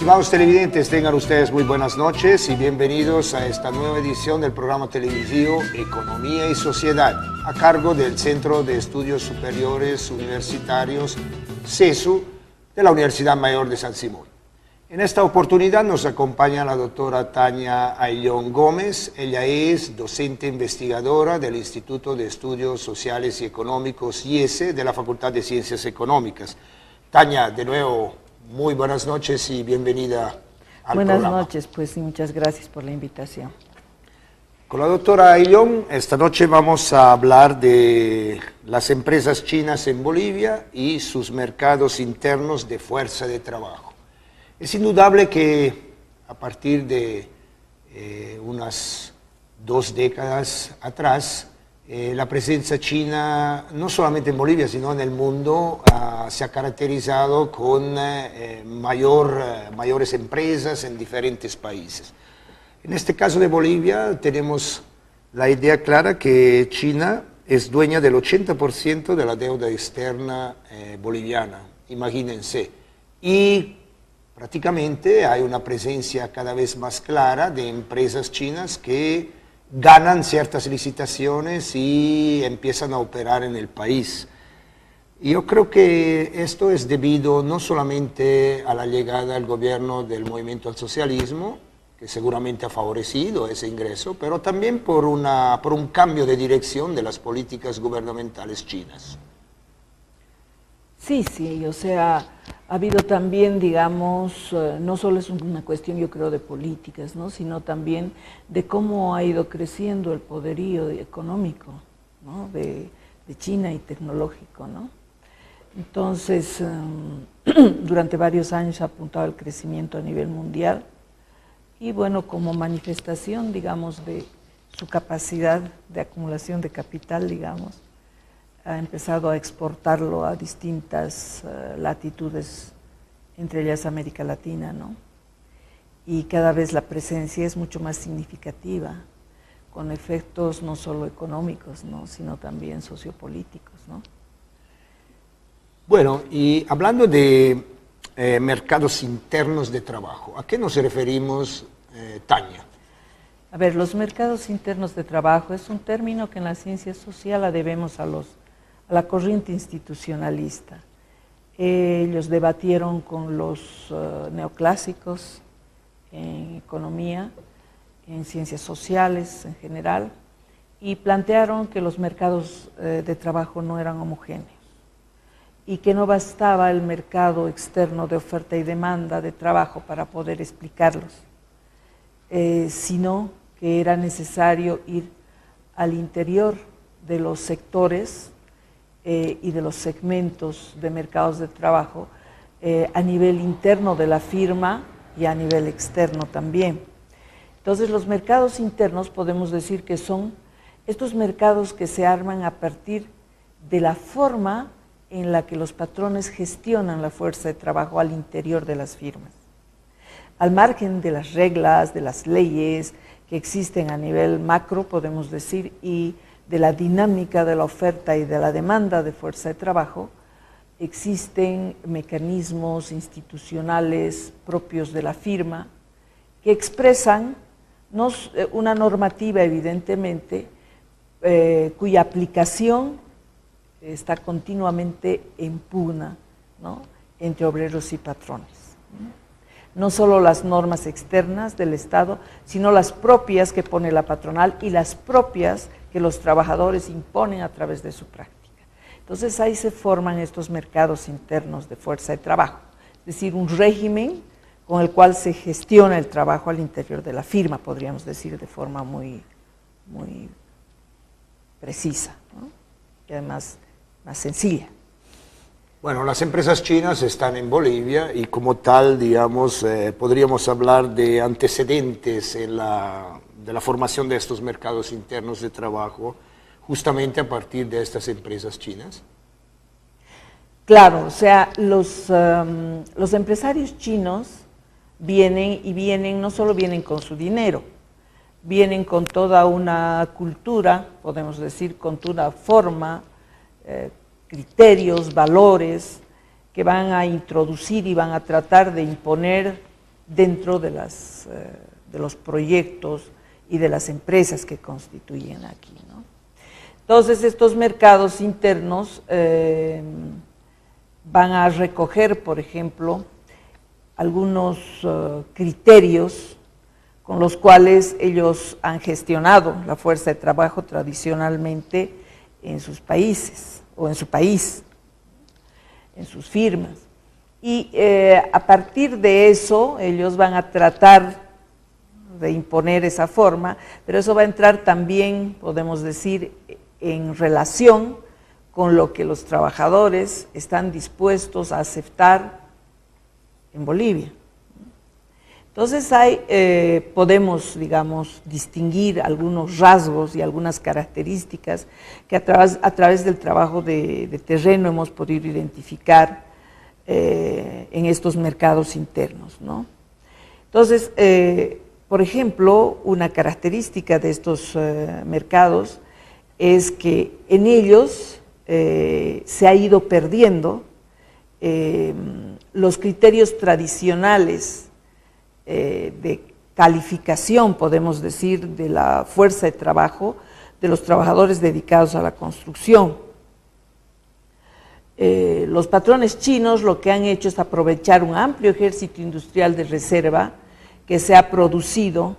Estimados televidentes, tengan ustedes muy buenas noches y bienvenidos a esta nueva edición del programa televisivo Economía y Sociedad, a cargo del Centro de Estudios Superiores Universitarios, CESU, de la Universidad Mayor de San Simón. En esta oportunidad nos acompaña la doctora Tania Ayllón Gómez. Ella es docente investigadora del Instituto de Estudios Sociales y Económicos, IESE, de la Facultad de Ciencias Económicas. Tania, de nuevo, muy buenas noches y bienvenida al programa. Buenas noches, pues, y muchas gracias por la invitación. Con la doctora Ayllón, esta noche vamos a hablar de las empresas chinas en Bolivia y sus mercados internos de fuerza de trabajo. Es indudable que a partir de unas 2 décadas atrás, la presencia china, no solamente en Bolivia, sino en el mundo, se ha caracterizado con mayores empresas en diferentes países. En este caso de Bolivia tenemos la idea clara que China es dueña del 80% de la deuda externa boliviana, imagínense. Y prácticamente hay una presencia cada vez más clara de empresas chinas que ganan ciertas licitaciones y empiezan a operar en el país. Yo creo que esto es debido no solamente a la llegada al gobierno del movimiento al socialismo, que seguramente ha favorecido ese ingreso, pero también por un cambio de dirección de las políticas gubernamentales chinas. Sí, o sea, ha habido también, digamos, no solo es una cuestión, yo creo, de políticas, ¿no?, sino también de cómo ha ido creciendo el poderío económico, ¿no?, de China y tecnológico, ¿no? Entonces, durante varios años ha apuntado al crecimiento a nivel mundial y, bueno, como manifestación, digamos, de su capacidad de acumulación de capital, digamos, ha empezado a exportarlo a distintas latitudes, entre ellas América Latina, ¿no? Y cada vez la presencia es mucho más significativa, con efectos no solo económicos, ¿no?, sino también sociopolíticos, ¿no? Bueno, y hablando de mercados internos de trabajo, ¿a qué nos referimos, Tania? A ver, los mercados internos de trabajo es un término que en la ciencia social la debemos a la corriente institucionalista. Ellos debatieron con los neoclásicos en economía, en ciencias sociales en general, y plantearon que los mercados de trabajo no eran homogéneos y que no bastaba el mercado externo de oferta y demanda de trabajo para poder explicarlos, sino que era necesario ir al interior de los sectores y de los segmentos de mercados de trabajo a nivel interno de la firma y a nivel externo también. Entonces, los mercados internos podemos decir que son estos mercados que se arman a partir de la forma en la que los patrones gestionan la fuerza de trabajo al interior de las firmas. Al margen de las reglas, de las leyes que existen a nivel macro, podemos decir, y de la dinámica de la oferta y de la demanda de fuerza de trabajo, existen mecanismos institucionales propios de la firma que expresan una normativa, evidentemente, cuya aplicación está continuamente en pugna, ¿no?, entre obreros y patrones. No solo las normas externas del Estado, sino las propias que pone la patronal y las propias que los trabajadores imponen a través de su práctica. Entonces ahí se forman estos mercados internos de fuerza de trabajo, es decir, un régimen con el cual se gestiona el trabajo al interior de la firma, podríamos decir de forma muy precisa, ¿no?, y además más sencilla. Bueno, las empresas chinas están en Bolivia y como tal, digamos, podríamos hablar de antecedentes de la formación de estos mercados internos de trabajo, justamente a partir de estas empresas chinas. Claro, o sea, los empresarios chinos vienen, no solo vienen con su dinero, vienen con toda una cultura, podemos decir, con toda una forma, criterios, valores que van a introducir y van a tratar de imponer dentro de los proyectos y de las empresas que constituyen aquí, ¿no? Entonces, estos mercados internos van a recoger, por ejemplo, algunos criterios con los cuales ellos han gestionado la fuerza de trabajo tradicionalmente en sus países o en su país, en sus firmas. Y a partir de eso ellos van a tratar de imponer esa forma, pero eso va a entrar también, podemos decir, en relación con lo que los trabajadores están dispuestos a aceptar en Bolivia. Entonces podemos, digamos, distinguir algunos rasgos y algunas características que a través del trabajo de terreno hemos podido identificar en estos mercados internos, ¿no? Entonces, por ejemplo, una característica de estos mercados es que en ellos se ha ido perdiendo los criterios tradicionales de calificación, podemos decir, de la fuerza de trabajo de los trabajadores dedicados a la construcción. Los patrones chinos lo que han hecho es aprovechar un amplio ejército industrial de reserva que se ha producido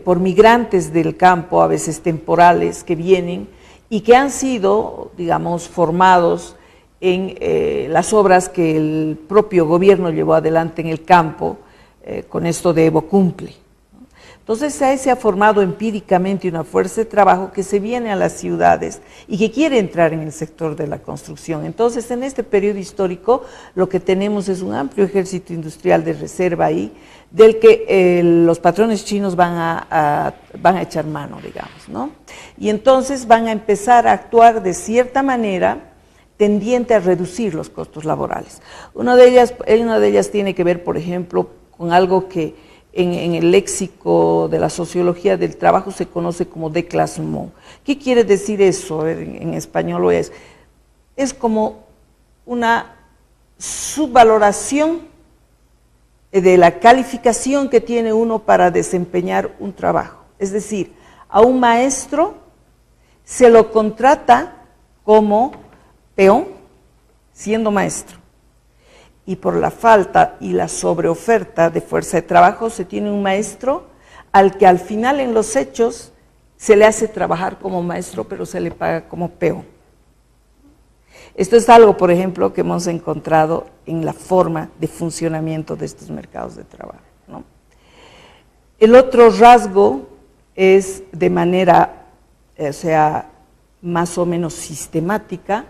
por migrantes del campo, a veces temporales, que vienen y que han sido, digamos, formados en las obras que el propio gobierno llevó adelante en el campo, con esto de Evo Cumple. Entonces ahí se ha formado empíricamente una fuerza de trabajo que se viene a las ciudades y que quiere entrar en el sector de la construcción. Entonces en este periodo histórico lo que tenemos es un amplio ejército industrial de reserva ahí, del que los patrones chinos van a echar mano, digamos, ¿no? Y entonces van a empezar a actuar de cierta manera tendiente a reducir los costos laborales. Una de ellas tiene que ver, por ejemplo, con algo que en el léxico de la sociología del trabajo se conoce como déclassement. ¿Qué quiere decir eso? En español es como una subvaloración de la calificación que tiene uno para desempeñar un trabajo. Es decir, a un maestro se lo contrata como peón siendo maestro. Y por la falta y la sobreoferta de fuerza de trabajo se tiene un maestro al que al final en los hechos se le hace trabajar como maestro, pero se le paga como peón. Esto es algo, por ejemplo, que hemos encontrado en la forma de funcionamiento de estos mercados de trabajo, ¿no? El otro rasgo es de manera, más o menos sistemática,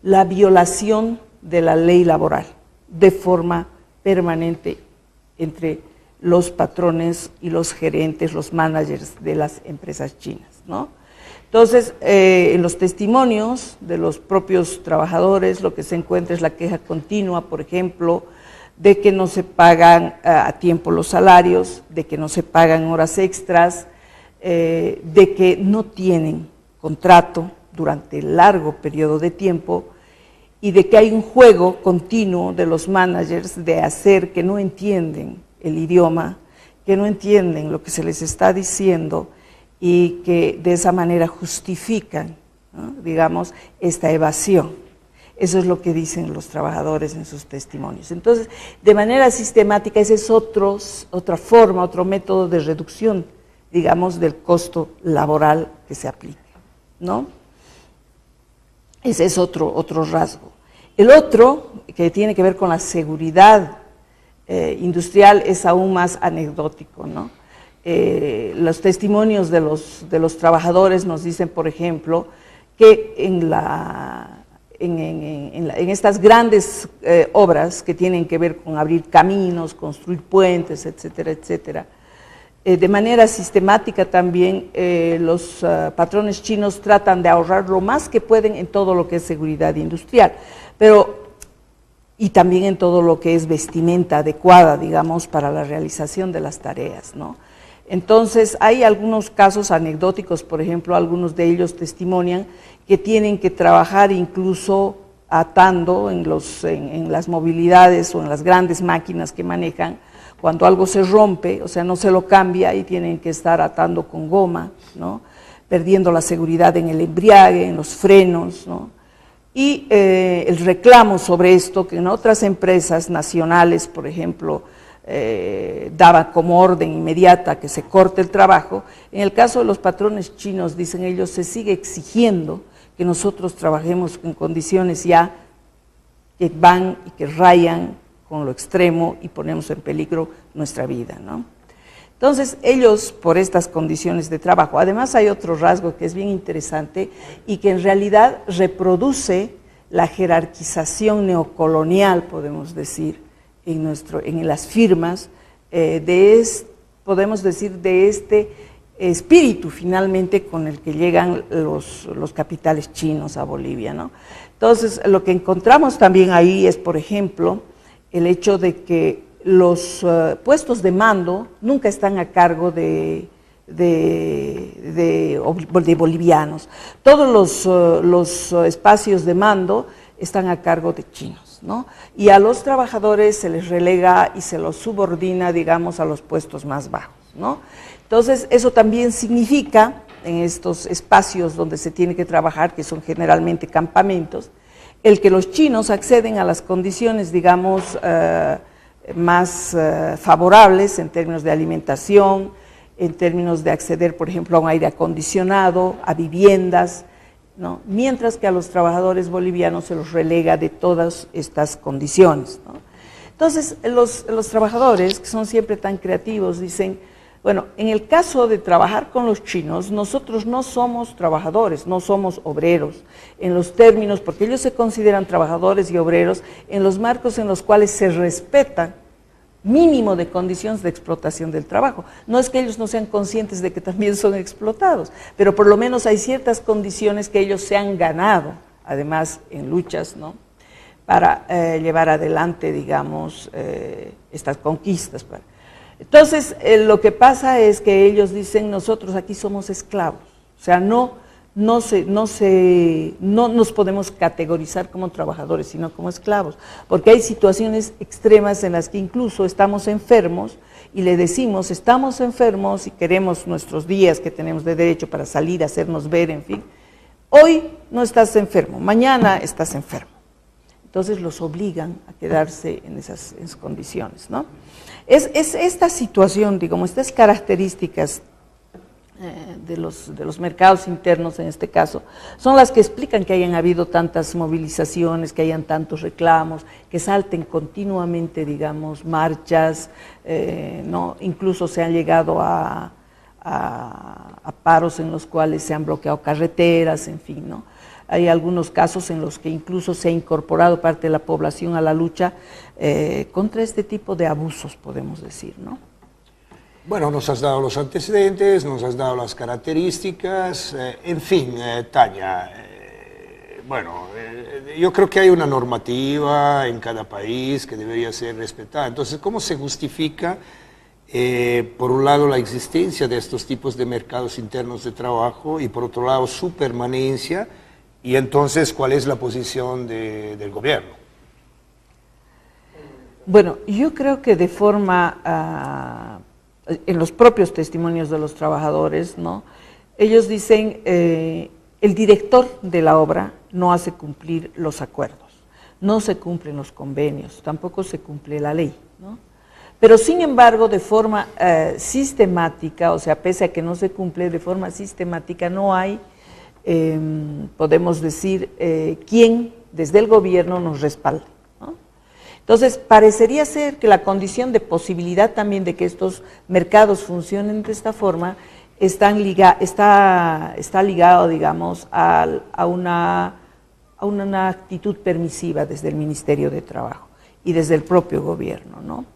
la violación de la ley laboral de forma permanente entre los patrones y los gerentes, los managers de las empresas chinas, ¿no? Entonces, en los testimonios de los propios trabajadores lo que se encuentra es la queja continua, por ejemplo, de que no se pagan a tiempo los salarios, de que no se pagan horas extras, de que no tienen contrato durante largo periodo de tiempo, y de que hay un juego continuo de los managers de hacer que no entienden el idioma, que no entienden lo que se les está diciendo y que de esa manera justifican, ¿no?, digamos, esta evasión. Eso es lo que dicen los trabajadores en sus testimonios. Entonces, de manera sistemática, ese es otra forma, otro método de reducción, digamos, del costo laboral que se aplica, ¿no? Ese es otro rasgo. El otro, que tiene que ver con la seguridad industrial, es aún más anecdótico, ¿no? Los testimonios de los trabajadores nos dicen, por ejemplo, que en estas grandes obras que tienen que ver con abrir caminos, construir puentes, etcétera, etcétera, de manera sistemática también los patrones chinos tratan de ahorrar lo más que pueden en todo lo que es seguridad industrial, y también en todo lo que es vestimenta adecuada, digamos, para la realización de las tareas, ¿no? Entonces, hay algunos casos anecdóticos, por ejemplo, algunos de ellos testimonian que tienen que trabajar incluso atando en las movilidades o en las grandes máquinas que manejan, cuando algo se rompe, o sea, no se lo cambia y tienen que estar atando con goma, ¿no? Perdiendo la seguridad en el embriague, en los frenos, ¿no? Y el reclamo sobre esto, que en otras empresas nacionales, por ejemplo, daba como orden inmediata que se corte el trabajo, en el caso de los patrones chinos, dicen ellos, se sigue exigiendo que nosotros trabajemos en condiciones ya que van y que rayan con lo extremo y ponemos en peligro nuestra vida, ¿no? Entonces, ellos, por estas condiciones de trabajo, además hay otro rasgo que es bien interesante y que en realidad reproduce la jerarquización neocolonial, podemos decir, en las firmas, podemos decir, de este espíritu finalmente con el que llegan los capitales chinos a Bolivia, ¿no? Entonces, lo que encontramos también ahí es, por ejemplo, el hecho de que los puestos de mando nunca están a cargo de bolivianos. Todos los espacios de mando están a cargo de chinos, ¿no? Y a los trabajadores se les relega y se los subordina, digamos, a los puestos más bajos, ¿no? Entonces, eso también significa, en estos espacios donde se tiene que trabajar, que son generalmente campamentos, el que los chinos acceden a las condiciones, digamos, más favorables en términos de alimentación, en términos de acceder, por ejemplo, a un aire acondicionado, a viviendas, ¿no? Mientras que a los trabajadores bolivianos se los relega de todas estas condiciones, ¿no? Entonces, los trabajadores, que son siempre tan creativos, dicen, bueno, en el caso de trabajar con los chinos, nosotros no somos trabajadores, no somos obreros, en los términos, porque ellos se consideran trabajadores y obreros en los marcos en los cuales se respeta mínimo de condiciones de explotación del trabajo. No es que ellos no sean conscientes de que también son explotados, pero por lo menos hay ciertas condiciones que ellos se han ganado, además en luchas, ¿no?, para llevar adelante, digamos, estas conquistas. Entonces, lo que pasa es que ellos dicen, nosotros aquí somos esclavos, o sea, no nos podemos categorizar como trabajadores, sino como esclavos, porque hay situaciones extremas en las que incluso estamos enfermos y le decimos, estamos enfermos y queremos nuestros días que tenemos de derecho para salir, hacernos ver, en fin, hoy no estás enfermo, mañana estás enfermo. Entonces los obligan a quedarse en esas condiciones, ¿no? Es esta situación, digamos, estas características de los mercados internos en este caso, son las que explican que hayan habido tantas movilizaciones, que hayan tantos reclamos, que salten continuamente, digamos, marchas, ¿no? Incluso se han llegado a paros en los cuales se han bloqueado carreteras, en fin, ¿no? Hay algunos casos en los que incluso se ha incorporado parte de la población a la lucha contra este tipo de abusos, podemos decir, ¿no? Bueno, nos has dado los antecedentes, nos has dado las características, en fin, Tania, bueno, yo creo que hay una normativa en cada país que debería ser respetada. Entonces, ¿cómo se justifica, por un lado, la existencia de estos tipos de mercados internos de trabajo y, por otro lado, su permanencia? Y entonces, ¿cuál es la posición del gobierno? Bueno, yo creo que de forma, en los propios testimonios de los trabajadores, ¿no?, ellos dicen, el director de la obra no hace cumplir los acuerdos, no se cumplen los convenios, tampoco se cumple la ley, ¿no? Pero sin embargo, de forma sistemática, o sea, pese a que no se cumple, de forma sistemática no hay, podemos decir, quien desde el gobierno nos respalde, ¿no? Entonces, parecería ser que la condición de posibilidad también de que estos mercados funcionen de esta forma está ligado, digamos, a una actitud permisiva desde el Ministerio de Trabajo y desde el propio gobierno, ¿no?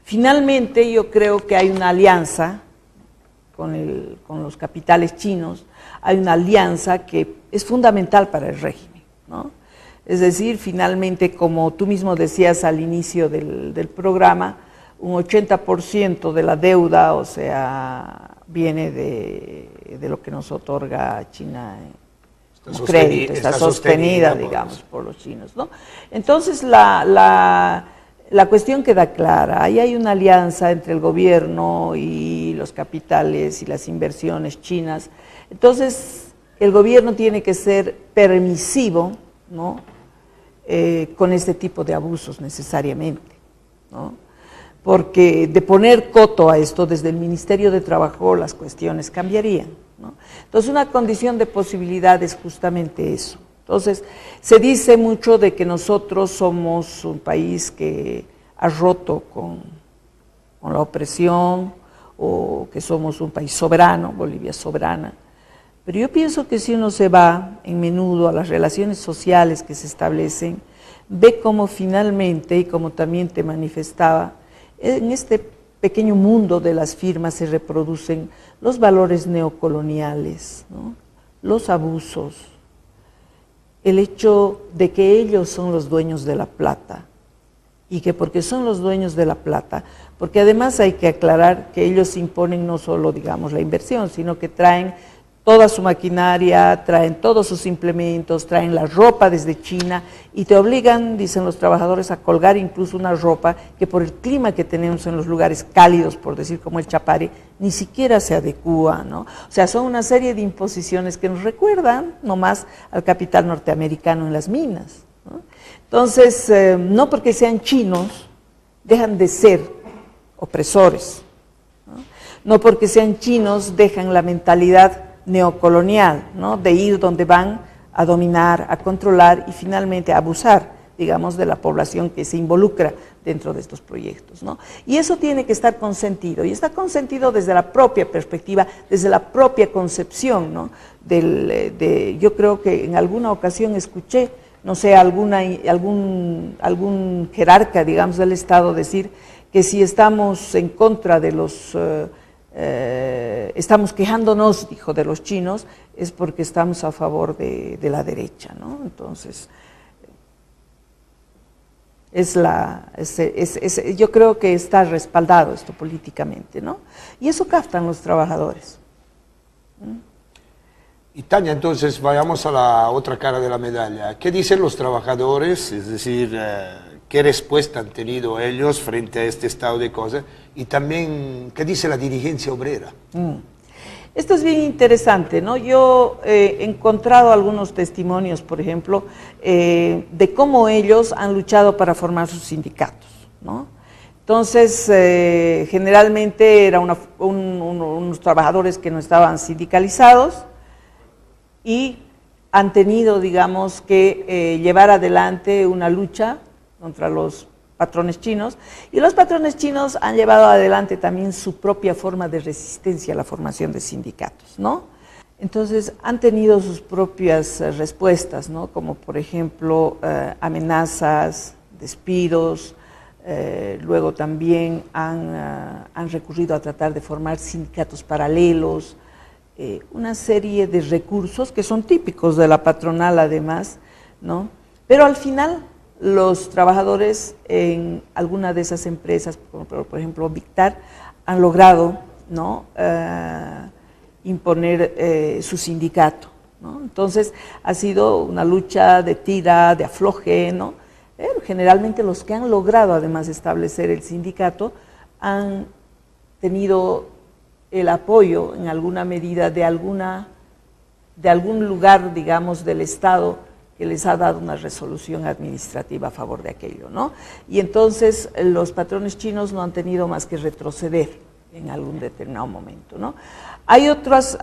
Finalmente, yo creo que hay una alianza con los capitales chinos, hay una alianza que es fundamental para el régimen, ¿no? Es decir, finalmente, como tú mismo decías al inicio del programa, un 80% de la deuda, o sea, viene de lo que nos otorga China como crédito, está sostenida, digamos, por los chinos, ¿no? Entonces, la cuestión queda clara, ahí hay una alianza entre el gobierno y los capitales y las inversiones chinas. Entonces, el gobierno tiene que ser permisivo, ¿no? Con este tipo de abusos necesariamente, ¿no? Porque de poner coto a esto desde el Ministerio de Trabajo las cuestiones cambiarían, ¿no? Entonces, una condición de posibilidad es justamente eso. Entonces, se dice mucho de que nosotros somos un país que ha roto con la opresión, o que somos un país soberano, Bolivia soberana. Pero yo pienso que si uno se va en menudo a las relaciones sociales que se establecen, ve cómo finalmente, y como también te manifestaba, en este pequeño mundo de las firmas se reproducen los valores neocoloniales, ¿no? Los abusos, el hecho de que ellos son los dueños de la plata, y que porque son los dueños de la plata, porque además hay que aclarar que ellos imponen no solo, digamos, la inversión, sino que traen toda su maquinaria, traen todos sus implementos, traen la ropa desde China y te obligan, dicen los trabajadores, a colgar incluso una ropa que por el clima que tenemos en los lugares cálidos, por decir como el Chapare, ni siquiera se adecúa, ¿no? O sea, son una serie de imposiciones que nos recuerdan nomás al capital norteamericano en las minas, ¿no? Entonces, no porque sean chinos, dejan de ser opresores, ¿no? No porque sean chinos, dejan la mentalidad neocolonial, ¿no? De ir donde van a dominar, a controlar y finalmente a abusar, digamos, de la población que se involucra dentro de estos proyectos, ¿no? Y eso tiene que estar consentido, y está consentido desde la propia perspectiva, desde la propia concepción, ¿no? Yo creo que en alguna ocasión escuché, no sé, algún jerarca, digamos, del Estado decir que si estamos en contra de los estamos quejándonos, dijo, de los chinos, es porque estamos a favor de la derecha, ¿no? Entonces, yo creo que está respaldado esto políticamente, ¿no? Y eso captan los trabajadores. Y Tania, entonces vayamos a la otra cara de la medalla. ¿Qué dicen los trabajadores? Es decir, ¿qué respuesta han tenido ellos frente a este estado de cosas? Y también, ¿qué dice la dirigencia obrera? Esto es bien interesante, ¿no? Yo he encontrado algunos testimonios, por ejemplo, de cómo ellos han luchado para formar sus sindicatos, ¿no? Entonces, generalmente eran unos trabajadores que no estaban sindicalizados y han tenido, digamos, que llevar adelante una lucha contra los patrones chinos, y los patrones chinos han llevado adelante también su propia forma de resistencia a la formación de sindicatos, ¿no? Entonces han tenido sus propias respuestas, ¿no? Como por ejemplo amenazas, despidos, luego también han recurrido a tratar de formar sindicatos paralelos, una serie de recursos que son típicos de la patronal además, ¿no? Pero al final los trabajadores en alguna de esas empresas, por ejemplo Victar, han logrado, ¿no? Imponer su sindicato, ¿no? Entonces ha sido una lucha de tira, de afloje, ¿no? Pero generalmente los que han logrado además establecer el sindicato han tenido el apoyo en alguna medida de algún lugar, digamos, del Estado que les ha dado una resolución administrativa a favor de aquello, ¿no? Y entonces los patrones chinos no han tenido más que retroceder en algún determinado momento, ¿no? Hay otros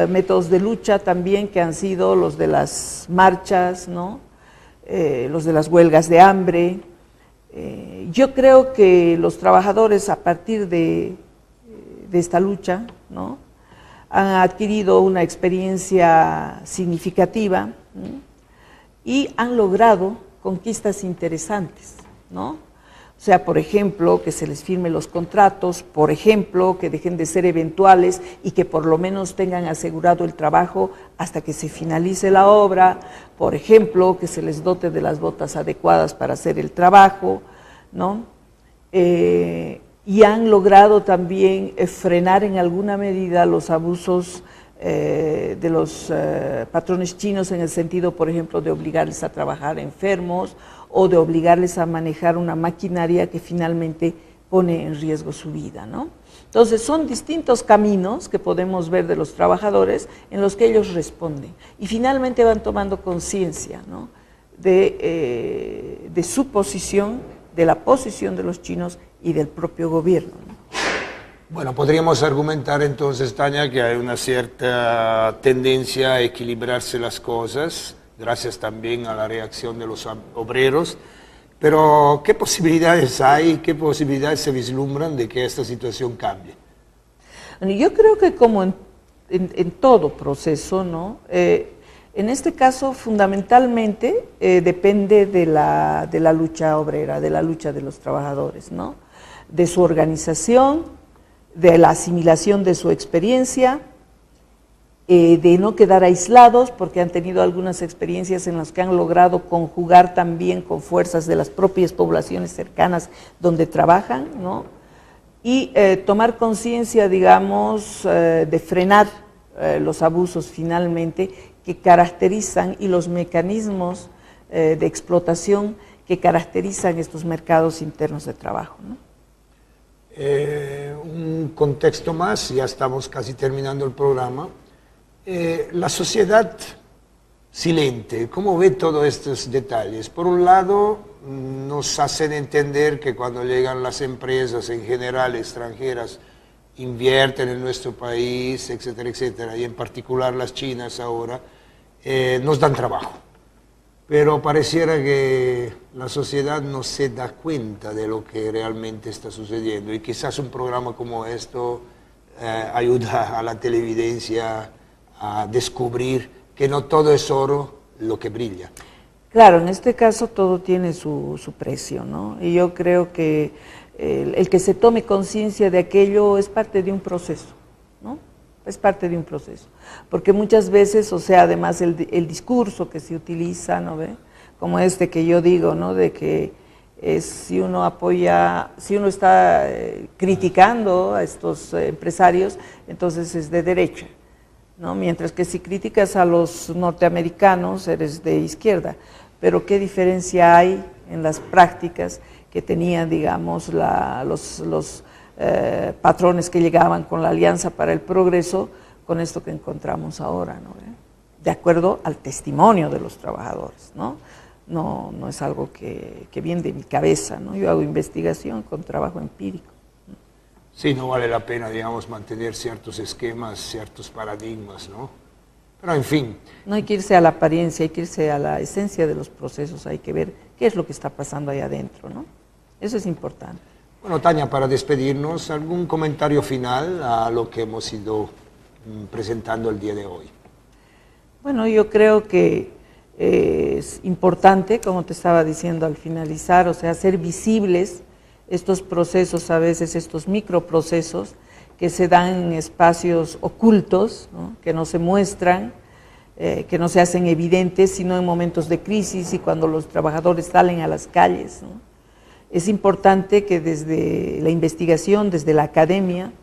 métodos de lucha también que han sido los de las marchas, ¿no? Los de las huelgas de hambre. Yo creo que los trabajadores a partir de esta lucha, ¿no? Han adquirido una experiencia significativa, ¿no? Y han logrado conquistas interesantes, ¿no? O sea, por ejemplo, que se les firmen los contratos, por ejemplo, que dejen de ser eventuales y que por lo menos tengan asegurado el trabajo hasta que se finalice la obra, por ejemplo, que se les dote de las botas adecuadas para hacer el trabajo, ¿no? Y han logrado también frenar en alguna medida los abusos de los patrones chinos en el sentido, por ejemplo, de obligarles a trabajar enfermos o de obligarles a manejar una maquinaria que finalmente pone en riesgo su vida, ¿no? Entonces son distintos caminos que podemos ver de los trabajadores en los que ellos responden y finalmente van tomando conciencia, ¿no?, de su posición, de la posición de los chinos y del propio gobierno, ¿no? Bueno, podríamos argumentar entonces, Tania, que hay una cierta tendencia a equilibrarse las cosas, gracias también a la reacción de los obreros, pero ¿qué posibilidades hay, qué posibilidades se vislumbran de que esta situación cambie? Bueno, yo creo que como en todo proceso, ¿no?, en este caso fundamentalmente depende de la lucha obrera, de la lucha de los trabajadores, ¿no?, de su organización, de la asimilación de su experiencia, de no quedar aislados, porque han tenido algunas experiencias en las que han logrado conjugar también con fuerzas de las propias poblaciones cercanas donde trabajan, ¿no?, y tomar conciencia, digamos, de frenar los abusos finalmente que caracterizan y los mecanismos de explotación que caracterizan estos mercados internos de trabajo, ¿no? Un contexto más, ya estamos casi terminando el programa. La sociedad silente, ¿cómo ve todos estos detalles? Por un lado, nos hacen entender que cuando llegan las empresas en general extranjeras, invierten en nuestro país, etcétera, etcétera, y en particular las chinas ahora, nos dan trabajo. Pero pareciera que la sociedad no se da cuenta de lo que realmente está sucediendo y quizás un programa como esto ayuda a la televidencia a descubrir que no todo es oro lo que brilla. Claro, en este caso todo tiene su precio, ¿no? Y yo creo que el que se tome conciencia de aquello es parte de un proceso, ¿no? Es parte de un proceso, porque muchas veces, o sea, además el discurso que se utiliza, ¿no ve?, como este que yo digo, ¿no?, de que si uno apoya, si uno está criticando a estos empresarios, entonces es de derecha, ¿no?, mientras que si criticas a los norteamericanos eres de izquierda. Pero ¿qué diferencia hay en las prácticas que tenían, digamos, los patrones que llegaban con la Alianza para el Progreso con esto que encontramos ahora, ¿no?, de acuerdo al testimonio de los trabajadores, ¿no? No es algo que viene de mi cabeza, ¿no? Yo hago investigación con trabajo empírico. Sí, no vale la pena, digamos, mantener ciertos esquemas, ciertos paradigmas, ¿no? Pero en fin. No hay que irse a la apariencia, hay que irse a la esencia de los procesos, hay que ver qué es lo que está pasando ahí adentro, ¿no? Eso es importante. Bueno, Tania, para despedirnos, ¿algún comentario final a lo que hemos ido presentando el día de hoy? Bueno, yo creo que es importante, como te estaba diciendo al finalizar, o sea, hacer visibles estos procesos, a veces estos microprocesos que se dan en espacios ocultos, ¿no?, que no se muestran, que no se hacen evidentes, sino en momentos de crisis y cuando los trabajadores salen a las calles, ¿no? Es importante que desde la investigación, desde la academia,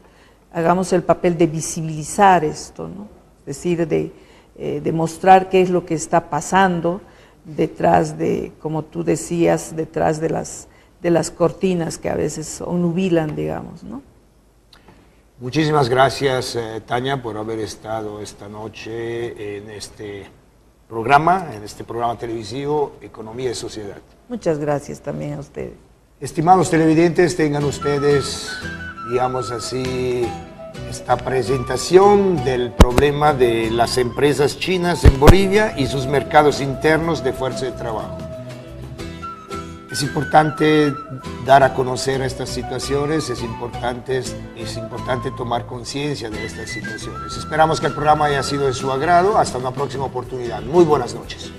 hagamos el papel de visibilizar esto, ¿no? Es decir, de mostrar qué es lo que está pasando detrás de, como tú decías, detrás de las cortinas que a veces onubilan, digamos, ¿no? Muchísimas gracias, Tania, por haber estado esta noche en este programa televisivo Economía y Sociedad. Muchas gracias también a ustedes. Estimados televidentes, tengan ustedes, digamos así, esta presentación del problema de las empresas chinas en Bolivia y sus mercados internos de fuerza de trabajo. Es importante dar a conocer estas situaciones, es importante tomar conciencia de estas situaciones. Esperamos que el programa haya sido de su agrado. Hasta una próxima oportunidad. Muy buenas noches.